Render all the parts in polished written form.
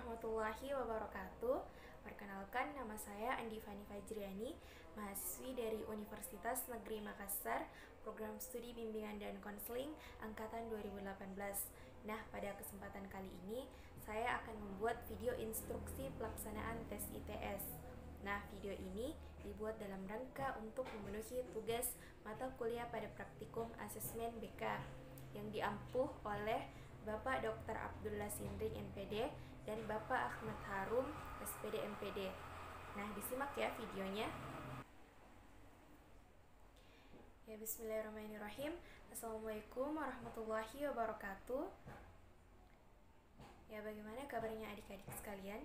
warahmatullahi wabarakatuh. Perkenalkan, nama saya Andi Fani Fajriani, mahasiswi dari Universitas Negeri Makassar, program studi bimbingan dan konseling angkatan 2018. Nah, pada kesempatan kali ini saya akan membuat video instruksi pelaksanaan tes ITS. Nah, video ini dibuat dalam rangka untuk memenuhi tugas mata kuliah pada praktikum asesmen BK yang diampuh oleh Bapak Dr. Abdullah Sindring MPD dan Bapak Ahmad Harum SPD MPD. Nah, disimak ya videonya. Ya, bismillahirrahmanirrahim. Assalamualaikum warahmatullahi wabarakatuh. Ya, bagaimana kabarnya adik-adik sekalian?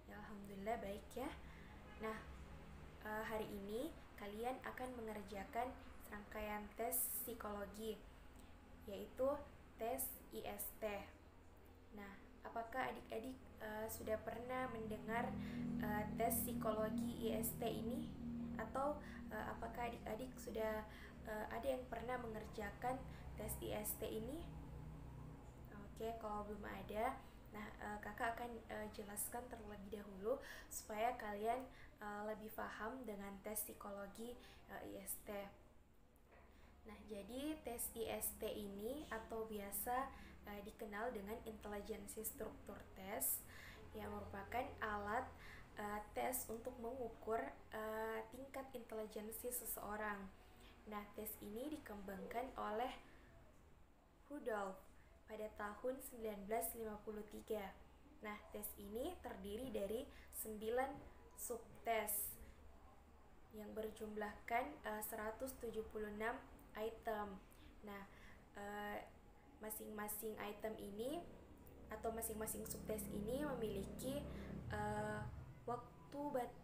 Ya, alhamdulillah baik ya. Nah, hari ini kalian akan mengerjakan serangkaian tes psikologi, yaitu tes IST. Nah, apakah adik-adik sudah pernah mendengar tes psikologi IST ini? Atau apakah adik-adik sudah ada yang pernah mengerjakan tes IST ini? Oke, kalau belum ada, nah kakak akan jelaskan terlebih dahulu supaya kalian lebih paham dengan tes psikologi IST. Nah, jadi tes IST ini atau biasa dikenal dengan intelijensi struktur tes, yang merupakan alat tes untuk mengukur tingkat intelijensi seseorang. Nah, tes ini dikembangkan oleh Rudolf pada tahun 1953. Nah, tes ini terdiri dari 9 subtes yang berjumlahkan 176 item. Nah, masing-masing item ini atau masing-masing subtes ini memiliki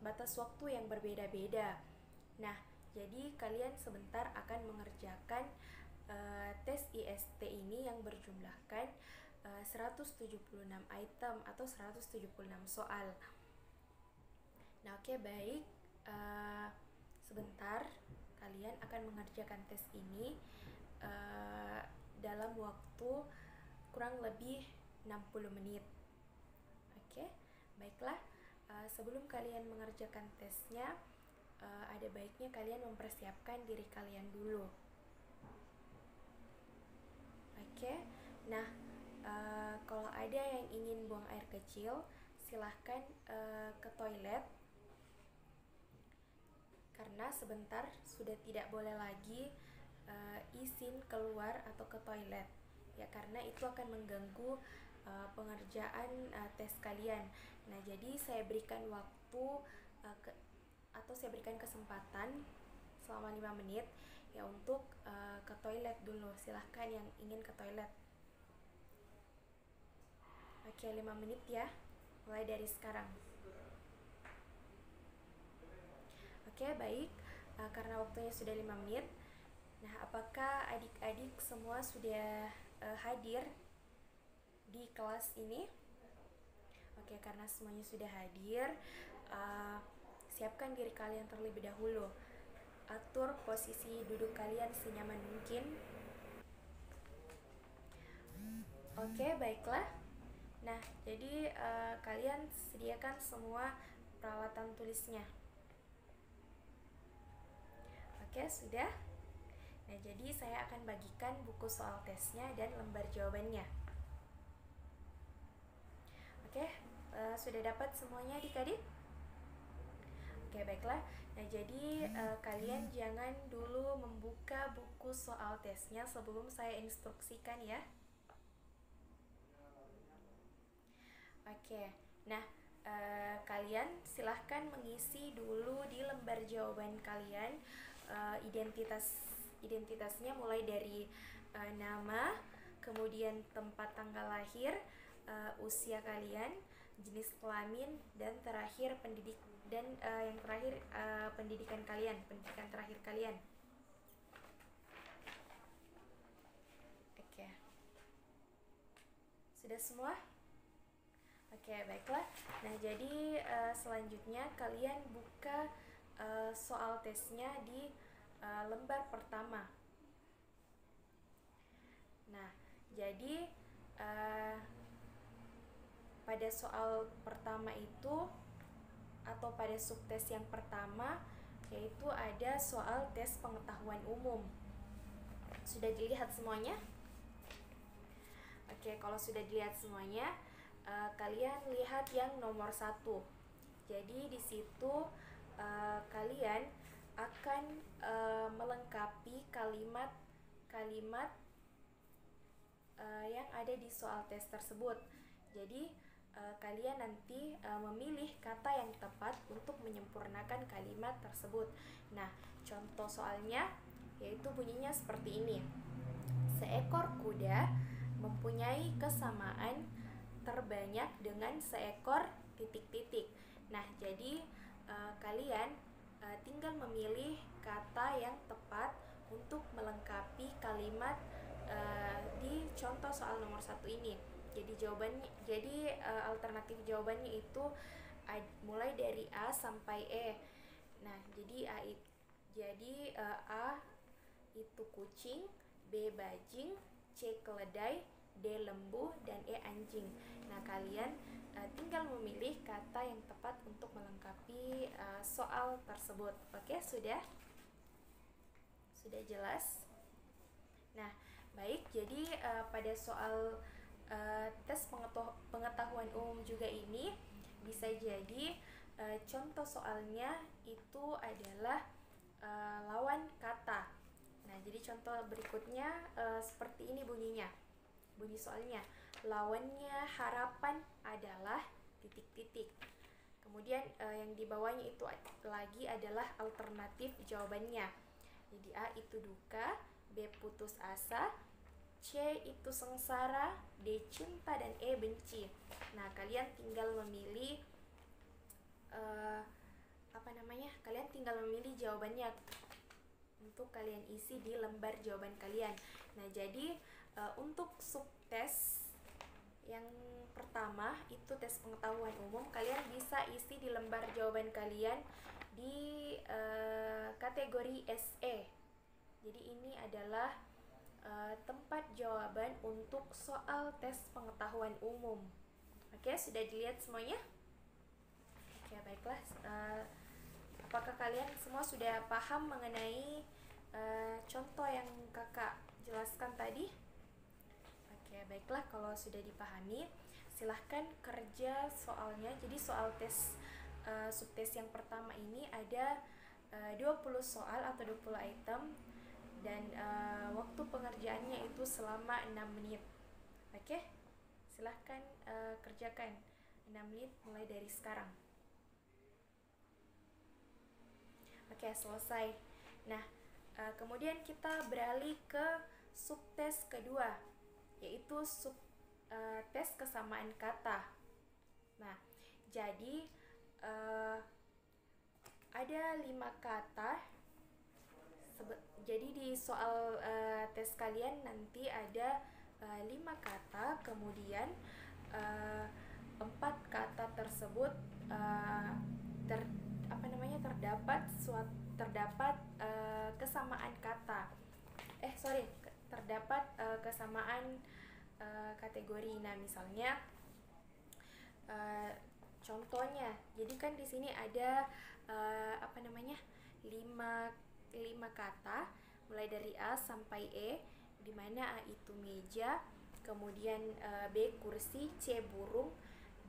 batas waktu yang berbeda-beda. Nah, jadi kalian sebentar akan mengerjakan tes IST ini yang berjumlahkan 176 item atau 176 soal. Nah, oke, baik. Sebentar kalian akan mengerjakan tes ini dalam waktu kurang lebih 60 menit. Oke, baiklah. Sebelum kalian mengerjakan tesnya, ada baiknya kalian mempersiapkan diri kalian dulu. Oke, nah kalau ada yang ingin buang air kecil, silahkan ke toilet, karena sebentar sudah tidak boleh lagi izin keluar atau ke toilet ya, karena itu akan mengganggu pengerjaan tes kalian. Nah, jadi saya berikan waktu atau saya berikan kesempatan selama 5 menit ya untuk ke toilet dulu. Silahkan yang ingin ke toilet. Oke, 5 menit ya, mulai dari sekarang. Oke, baik. Karena waktunya sudah 5 menit. Nah, apakah adik-adik semua sudah hadir di kelas ini? Oke, karena semuanya sudah hadir, siapkan diri kalian terlebih dahulu. Atur posisi duduk kalian senyaman mungkin. Oke, baiklah. Nah, jadi kalian sediakan semua peralatan tulisnya. Oke, sudah. Nah, jadi saya akan bagikan buku soal tesnya dan lembar jawabannya. Oke, sudah dapat semuanya adik-adik? Oke, baiklah. Nah, jadi kalian jangan dulu membuka buku soal tesnya sebelum saya instruksikan ya. Oke, nah kalian silahkan mengisi dulu di lembar jawaban kalian identitasnya, mulai dari nama, kemudian tempat tanggal lahir, usia kalian, jenis kelamin, dan terakhir yang terakhir pendidikan terakhir kalian. Oke, sudah semua? Oke, baiklah. Nah, jadi selanjutnya kalian buka soal tesnya di lembar pertama. Nah, jadi pada soal pertama itu atau pada subtes yang pertama, yaitu ada soal tes pengetahuan umum. Sudah dilihat semuanya? Oke, kalau sudah dilihat semuanya, kalian lihat yang nomor 1. Jadi di situ kalian akan melengkapi kalimat-kalimat yang ada di soal tes tersebut. Jadi kalian nanti memilih kata yang tepat untuk menyempurnakan kalimat tersebut. Nah, contoh soalnya yaitu bunyinya seperti ini. Seekor kuda mempunyai kesamaan terbanyak dengan seekor titik-titik. Nah, jadi kalian tinggal memilih kata yang tepat untuk melengkapi kalimat di contoh soal nomor 1 ini. Jadi alternatif jawabannya itu mulai dari A sampai E. Nah, jadi A itu kucing, B bajing, C keledai, D lembu, dan E anjing. Nah, kalian tinggal memilih kata yang tepat untuk melengkapi soal tersebut. Oke, sudah? Sudah jelas? Nah, baik. Jadi pada soal tes pengetahuan umum juga ini bisa jadi contoh soalnya itu adalah lawan kata. Nah, jadi contoh berikutnya seperti ini bunyinya. Bunyi soalnya, lawannya harapan adalah titik-titik. Kemudian yang di bawahnya itu lagi adalah alternatif jawabannya. Jadi A itu duka, B putus asa, C itu sengsara, D cinta, dan E benci. Nah, kalian tinggal memilih kalian tinggal memilih jawabannya untuk kalian isi di lembar jawaban kalian. Nah, jadi untuk subtes yang pertama itu tes pengetahuan umum, kalian bisa isi di lembar jawaban kalian di kategori SE. Jadi ini adalah tempat jawaban untuk soal tes pengetahuan umum. Oke, sudah dilihat semuanya? Oke, baiklah. Apakah kalian semua sudah paham mengenai contoh yang kakak jelaskan tadi? Oke, baiklah. Kalau sudah dipahami, silahkan kerja soalnya. Jadi soal tes subtes yang pertama ini ada 20 soal atau 20 item, dan waktu pengerjaannya itu selama 6 menit. Oke, silahkan kerjakan 6 menit mulai dari sekarang. Oke, selesai. Nah, kemudian kita beralih ke subtes kedua, yaitu tes kesamaan kata. Nah, jadi ada 5 kata. Jadi di soal tes kalian nanti ada 5 kata, kemudian 4 kata tersebut terdapat kesamaan kata. Terdapat kesamaan kategori. Nah, misalnya contohnya, jadi kan di sini ada 5 kata mulai dari A sampai E, di mana A itu meja, kemudian B kursi, C burung,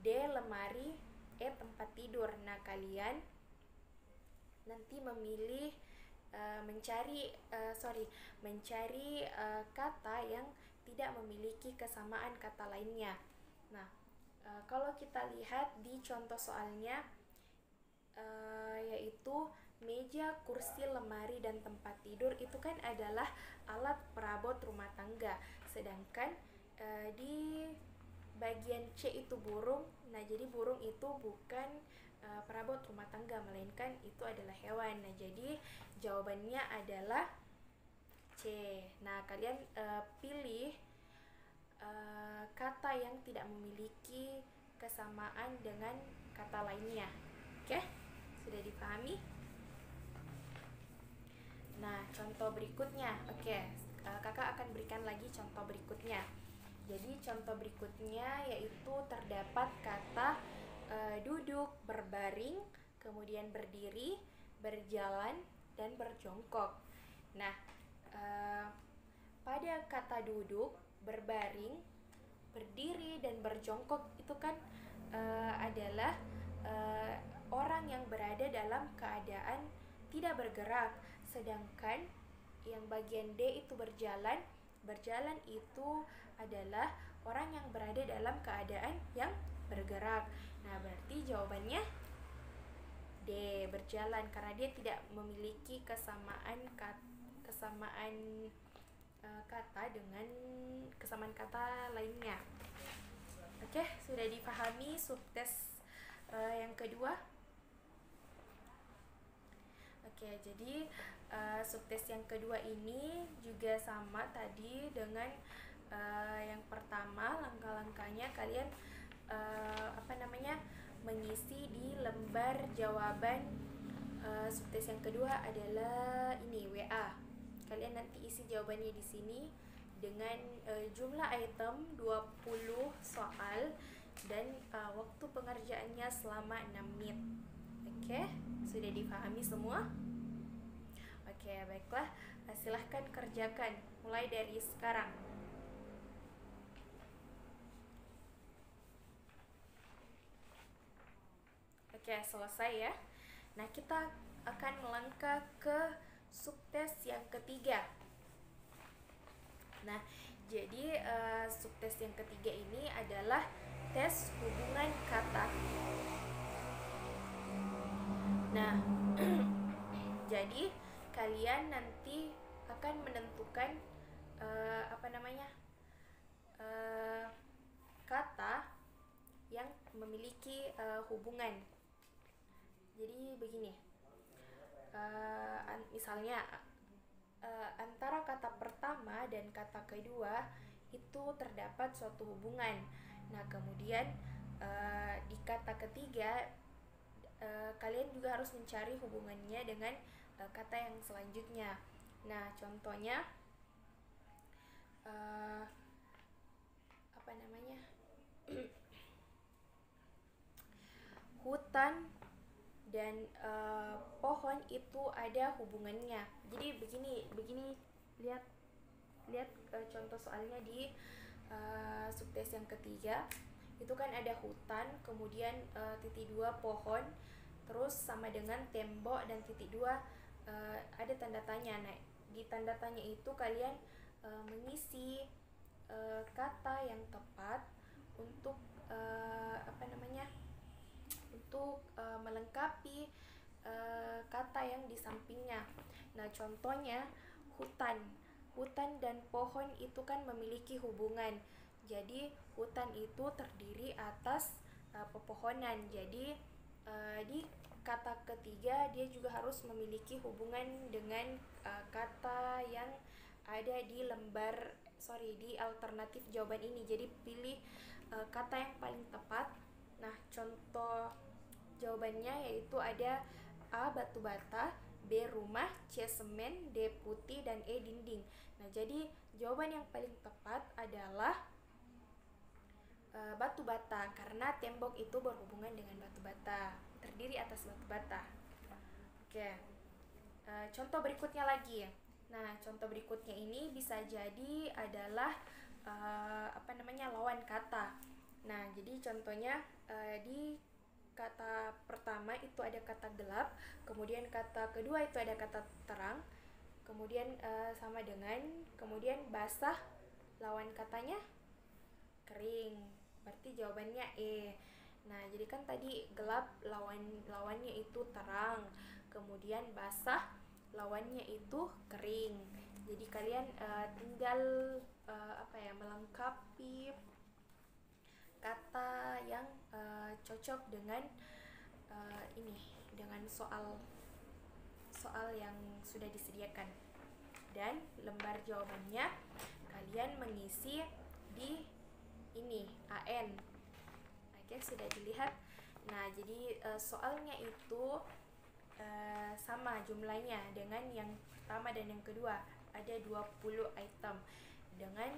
D lemari, E tempat tidur. Nah, kalian nanti memilih mencari kata yang tidak memiliki kesamaan kata lainnya. Nah, kalau kita lihat di contoh soalnya, yaitu meja, kursi, lemari, dan tempat tidur itu kan adalah alat perabot rumah tangga. Sedangkan di bagian C itu burung. Nah, jadi burung itu bukan perabot rumah tangga, melainkan itu adalah hewan. Nah, jadi jawabannya adalah C. Nah, kalian pilih kata yang tidak memiliki kesamaan dengan kata lainnya. Oke? Sudah dipahami? Nah, contoh berikutnya. Oke, kakak akan berikan lagi contoh berikutnya. Jadi contoh berikutnya yaitu terdapat kata duduk, berbaring, kemudian berdiri, berjalan, dan berjongkok. Nah, pada kata duduk, berbaring, berdiri, dan berjongkok itu kan adalah orang yang berada dalam keadaan tidak bergerak, sedangkan yang bagian D itu berjalan. Berjalan itu adalah orang yang berada dalam keadaan yang bergerak. Nah, berarti jawabannya D, berjalan, karena dia tidak memiliki kesamaan kata dengan kesamaan kata lainnya. Oke, sudah dipahami subtes yang kedua? Oke, jadi subtes yang kedua ini juga sama tadi dengan yang pertama. Langkah-langkahnya kalian mengisi di lembar jawaban. Subtes yang kedua adalah ini WA. Kalian nanti isi jawabannya di sini dengan jumlah item 20 soal dan waktu pengerjaannya selama 6 menit. Oke, sudah dipahami semua? Oke, baiklah. Silahkan kerjakan mulai dari sekarang. Oke, selesai ya. Nah, kita akan melangkah ke subtes yang ketiga. Nah, jadi subtes yang ketiga ini adalah tes hubungan kata. Nah, jadi kalian nanti akan menentukan kata yang memiliki hubungan. Jadi begini, misalnya antara kata pertama dan kata kedua itu terdapat suatu hubungan. Nah, kemudian di kata ketiga kalian juga harus mencari hubungannya dengan kata yang selanjutnya. Nah, contohnya hutan dan pohon itu ada hubungannya. Jadi begini lihat contoh soalnya di subtes yang ketiga. Itu kan ada hutan, kemudian titik 2 pohon, terus sama dengan tembok, dan titik 2 ada tanda tanya. Nah, di tanda tanya itu kalian mengisi kata yang tepat untuk melengkapi kata yang di sampingnya. Nah, contohnya hutan dan pohon itu kan memiliki hubungan. Jadi hutan itu terdiri atas pepohonan. Jadi di kata ketiga dia juga harus memiliki hubungan dengan kata yang ada di di alternatif jawaban ini. Jadi pilih kata yang paling tepat. Nah, contoh jawabannya yaitu ada A, batu bata, B, rumah, C, semen, D, putih, dan E, dinding. Nah, jadi jawaban yang paling tepat adalah batu bata, karena tembok itu berhubungan dengan batu bata, terdiri atas batu bata. Oke, contoh berikutnya lagi. Nah, contoh berikutnya ini bisa jadi adalah lawan kata. Nah, jadi contohnya di kata pertama itu ada kata gelap, kemudian kata kedua itu ada kata terang, kemudian sama dengan, kemudian basah, lawan katanya kering. Berarti jawabannya E. Nah, jadi kan tadi gelap lawannya itu terang, kemudian basah lawannya itu kering. Jadi kalian tinggal melengkapi kata yang cocok dengan dengan soal yang sudah disediakan. Dan lembar jawabannya kalian mengisi di ini AN. Oke, sudah dilihat. Nah, jadi soalnya itu sama jumlahnya dengan yang pertama dan yang kedua, ada 20 item dengan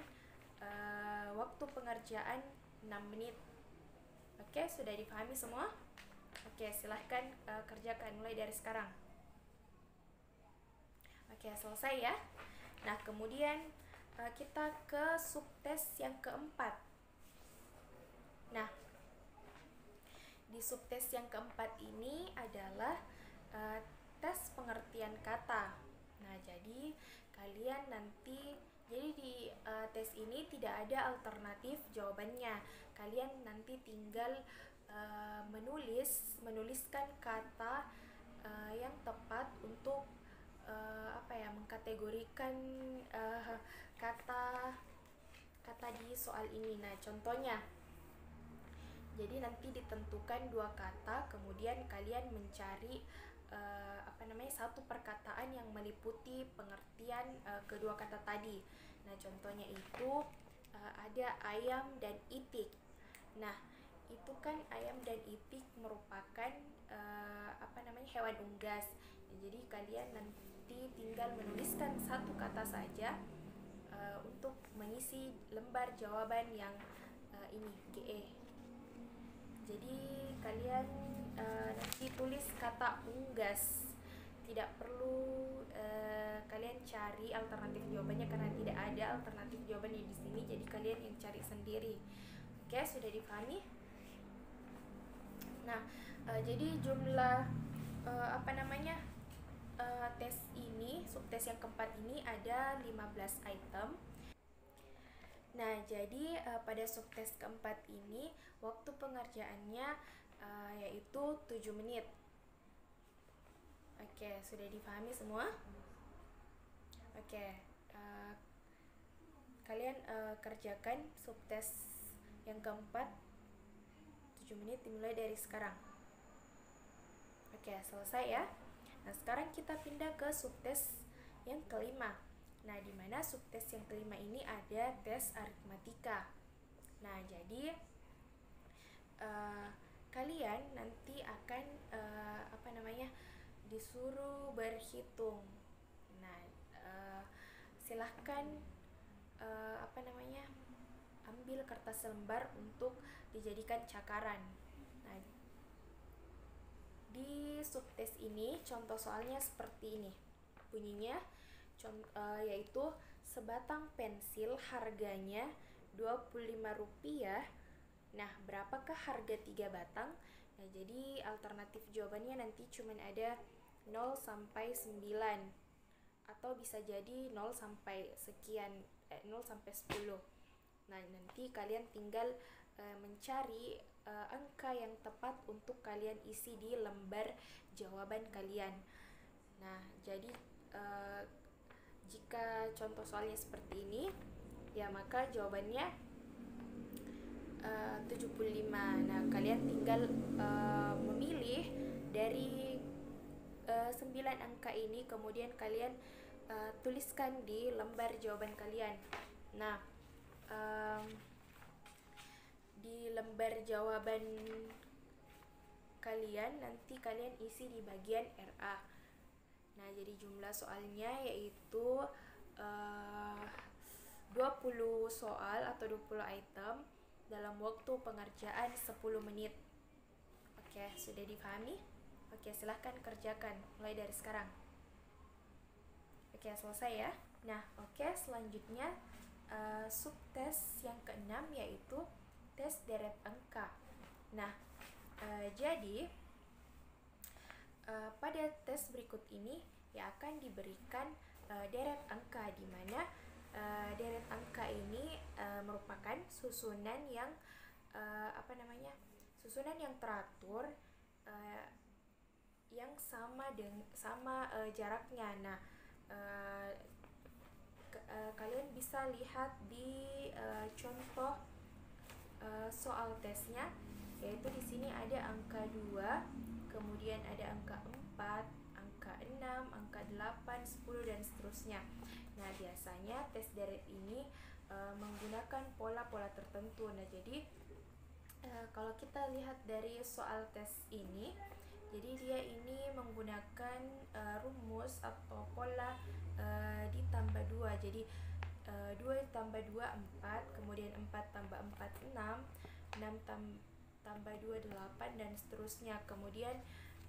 waktu pengerjaan 6 menit. Oke, sudah dipahami semua? Oke, silahkan kerjakan mulai dari sekarang. Oke, selesai ya. Nah, kemudian kita ke subtes yang keempat. Nah, di subtes yang keempat ini adalah tes pengertian kata. Nah, jadi kalian nanti di tes ini tidak ada alternatif jawabannya. Kalian nanti tinggal menuliskan kata yang tepat untuk mengkategorikan kata di soal ini. Nah, contohnya, jadi nanti ditentukan 2 kata, kemudian kalian mencari satu perkataan yang meliputi pengertian kedua kata tadi. Nah, contohnya itu ada ayam dan itik. Nah, itu kan ayam dan itik merupakan hewan unggas. Jadi kalian nanti tinggal menuliskan satu kata saja untuk mengisi lembar jawaban yang ini GE. Jadi kalian nanti tulis kata unggas. Tidak perlu kalian cari alternatif jawabannya karena tidak ada alternatif jawabannya di sini. Jadi kalian yang cari sendiri. Oke, sudah dipahami? Nah, jadi jumlah tes ini, subtes yang keempat ini ada 15 item. Nah, jadi pada subtes keempat ini waktu pengerjaannya yaitu 7 menit. Oke, sudah dipahami semua? Oke, kalian kerjakan subtes yang keempat 7 menit dimulai dari sekarang. Oke, selesai ya. Nah, sekarang kita pindah ke subtes yang kelima. Nah, di mana subtes yang kelima ini ada tes aritmatika. Nah, jadi kalian nanti akan disuruh berhitung. Nah, silahkan ambil kertas lembar untuk dijadikan cakaran. Nah, di subtes ini contoh soalnya seperti ini bunyinya, yaitu sebatang pensil harganya Rp25. Nah, berapakah harga 3 batang? Nah, jadi alternatif jawabannya nanti cuma ada 0 sampai 9 atau bisa jadi 0 sampai sekian, 0 sampai 10. Nah, nanti kalian tinggal mencari angka yang tepat untuk kalian isi di lembar jawaban kalian. Nah, jadi jika contoh soalnya seperti ini, ya maka jawabannya 75. Nah, kalian tinggal memilih dari 9 angka ini, kemudian kalian tuliskan di lembar jawaban kalian. Nah, di lembar jawaban kalian nanti kalian isi di bagian RA. Nah, jadi jumlah soalnya yaitu 20 soal atau 20 item dalam waktu pengerjaan 10 menit. Oke, sudah dipahami? Oke, silahkan kerjakan mulai dari sekarang. Oke, selesai ya. Nah, oke, selanjutnya subtes yang keenam yaitu tes deret angka. Nah, jadi pada tes berikut ini ya akan diberikan deret angka, di mana deret angka ini merupakan susunan yang susunan yang teratur yang sama jaraknya. Nah, kalian bisa lihat di contoh soal tesnya, yaitu di sini ada angka 2, kemudian ada angka 4, angka 6, angka 8, 10 dan seterusnya. Nah, biasanya tes deret ini menggunakan pola-pola tertentu. Nah, jadi kalau kita lihat dari soal tes ini, jadi dia ini menggunakan rumus atau pola ditambah 2. Jadi 2 tambah 2 4, kemudian 4 tambah 4 6, 6 tambah 2 8, dan seterusnya. Kemudian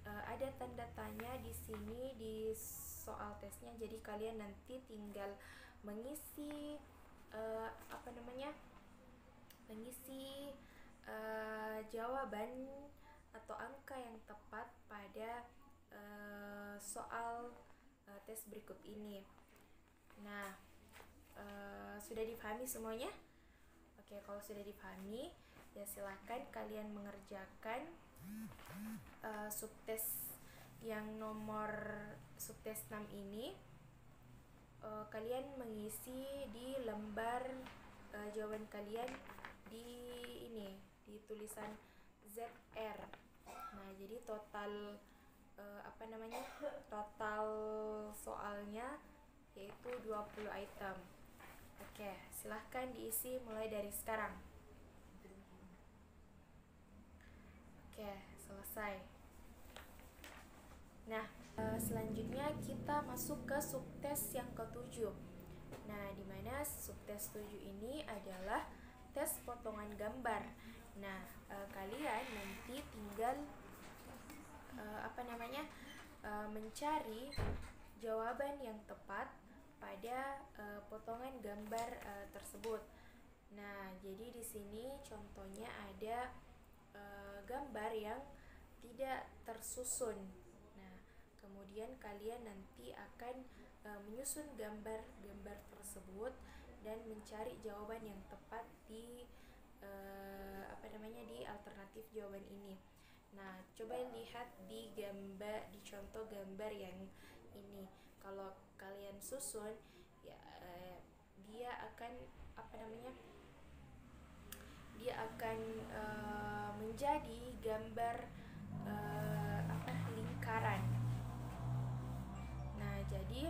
ada tanda tanya di sini di soal tesnya, jadi kalian nanti tinggal mengisi mengisi jawaban atau angka yang tepat pada soal tes berikut ini. Nah, sudah dipahami semuanya? Oke, kalau sudah dipahami, ya silahkan kalian mengerjakan subtes yang nomor subtes 6 ini. Kalian mengisi di lembar jawaban kalian di tulisan ZR. Nah, jadi total total soalnya yaitu 20 item. Oke, silahkan diisi mulai dari sekarang. Oke, selesai. Nah, selanjutnya kita masuk ke subtes yang ke-7. Nah, di mana subtes 7 ini adalah tes potongan gambar. Nah, kalian nanti tinggal mencari jawaban yang tepat pada potongan gambar tersebut. Nah, jadi di sini contohnya ada gambar yang tidak tersusun. Nah, kemudian kalian nanti akan menyusun gambar-gambar tersebut dan mencari jawaban yang tepat di di alternatif jawaban ini. Nah, coba lihat di contoh gambar yang ini. Kalau kalian susun, ya dia akan menjadi gambar lingkaran. Nah, jadi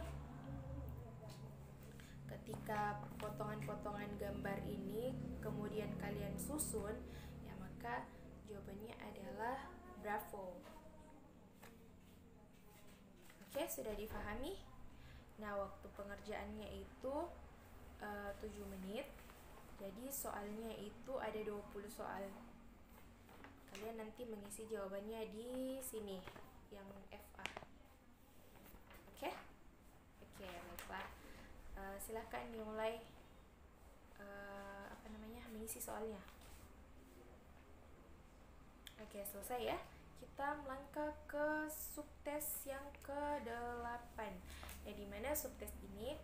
ketika potongan-potongan gambar ini kemudian kalian susun, ya maka jawabannya adalah bravo. Oke, sudah dipahami? Nah, waktu pengerjaannya itu 7 menit. Jadi soalnya itu ada 20 soal. Kalian nanti mengisi jawabannya di sini, yang FA. Oke, baiklah. Silahkan dimulai mengisi soalnya. Oke, selesai ya. Kita melangkah ke subtes yang ke-8. Ya, di mana subtes ini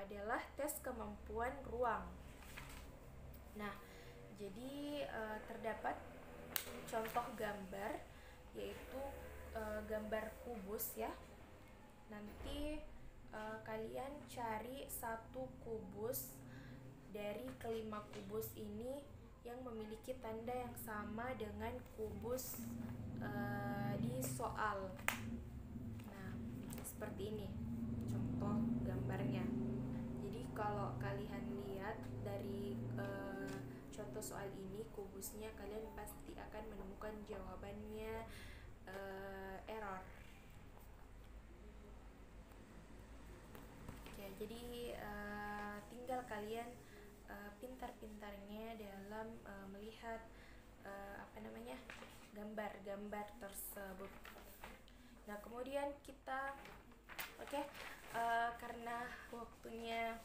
adalah tes kemampuan ruang. Nah, jadi terdapat contoh gambar, yaitu gambar kubus ya. Nanti kalian cari satu kubus dari kelima kubus ini yang memiliki tanda yang sama dengan kubus di soal. Nah, seperti ini contoh gambarnya. Jadi kalau kalian lihat dari contoh soal ini, kubusnya kalian pasti akan menemukan jawabannya error. Ya, jadi tinggal kalian pintar-pintarnya dalam melihat gambar-gambar tersebut. Nah, kemudian kita karena waktunya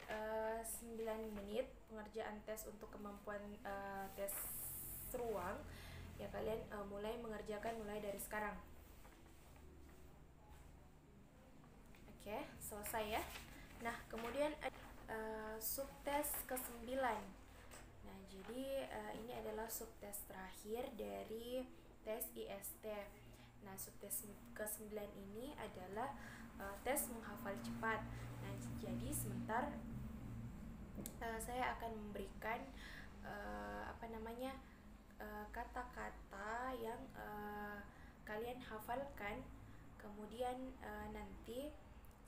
9 menit pengerjaan tes untuk kemampuan tes ruang, ya kalian mulai mengerjakan mulai dari sekarang. Oke, selesai ya. Nah, kemudian subtes ke-9. Nah, jadi ini adalah subtes terakhir dari tes IST. Nah, subtes ke-9 ini adalah tes menghafal cepat. Nah, jadi sebentar saya akan memberikan kata-kata yang kalian hafalkan. Kemudian nanti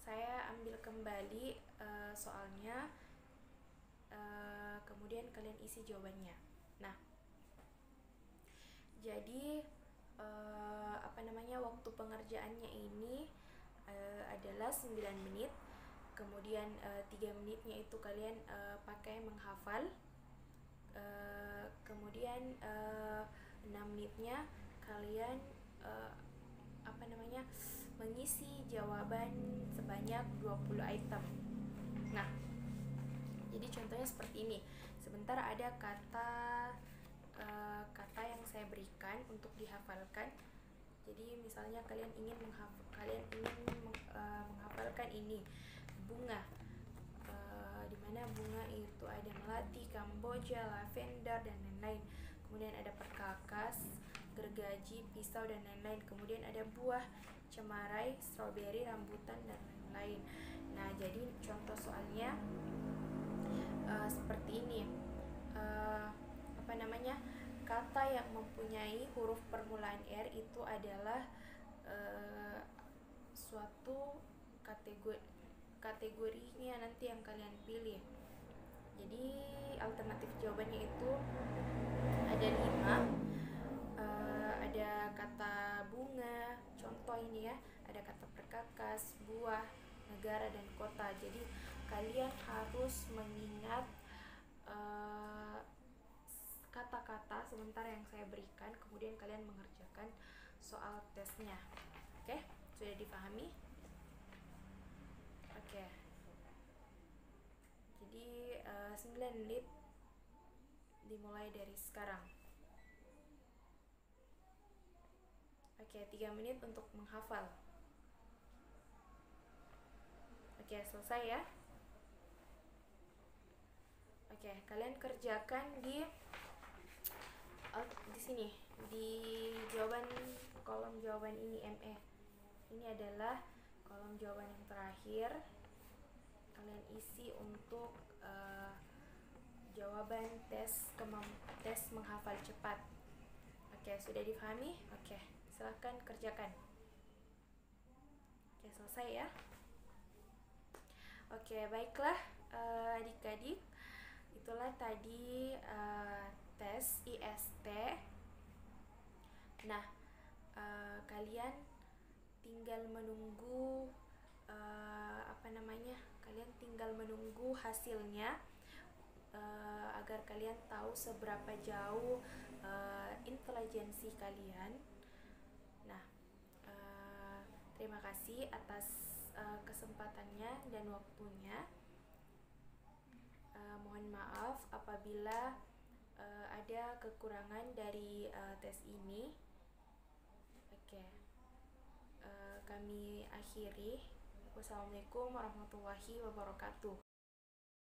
saya ambil kembali soalnya, kemudian kalian isi jawabannya. Nah, jadi waktu pengerjaannya ini adalah 9 menit. kemudian 3 menitnya itu kalian pakai menghafal, kemudian 6 menitnya kalian mengisi jawaban sebanyak 20 item. Nah, jadi contohnya seperti ini. Sebentar ada kata yang saya berikan untuk dihafalkan. Jadi misalnya kalian ingin menghafalkan ini bunga, di mana bunga itu ada melati, kamboja, lavender dan lain-lain. Kemudian ada perkakas, gergaji, pisau dan lain-lain. Kemudian ada buah, cemarai, stroberi, rambutan dan lain-lain. Nah, jadi contoh soalnya seperti ini. Kata yang mempunyai huruf permulaan R itu adalah suatu kategorinya nanti yang kalian pilih. Jadi alternatif jawabannya itu ada 5. Ada kata bunga, contoh ini ya, ada kata perkakas, buah, negara dan kota. Jadi kalian harus mengingat kata-kata sebentar yang saya berikan, kemudian kalian mengerjakan soal tesnya. Oke, sudah dipahami? Oke. Jadi 9 menit dimulai dari sekarang. Oke, 3 menit untuk menghafal. Oke, selesai ya. Oke, kalian kerjakan di sini, di kolom jawaban ini ME. Ini adalah kolom jawaban yang terakhir. Kalian isi untuk jawaban tes menghafal cepat. Oke, sudah dipahami? Oke, silakan kerjakan. Oke, selesai ya. Oke, baiklah adik-adik, itulah tadi tes IST. Nah, kalian tinggal menunggu hasilnya agar kalian tahu seberapa jauh intelijensi kalian. Nah, terima kasih atas kesempatannya dan waktunya. Mohon maaf apabila ada kekurangan dari tes ini. Oke, kami akhiri. Wassalamualaikum warahmatullahi wabarakatuh.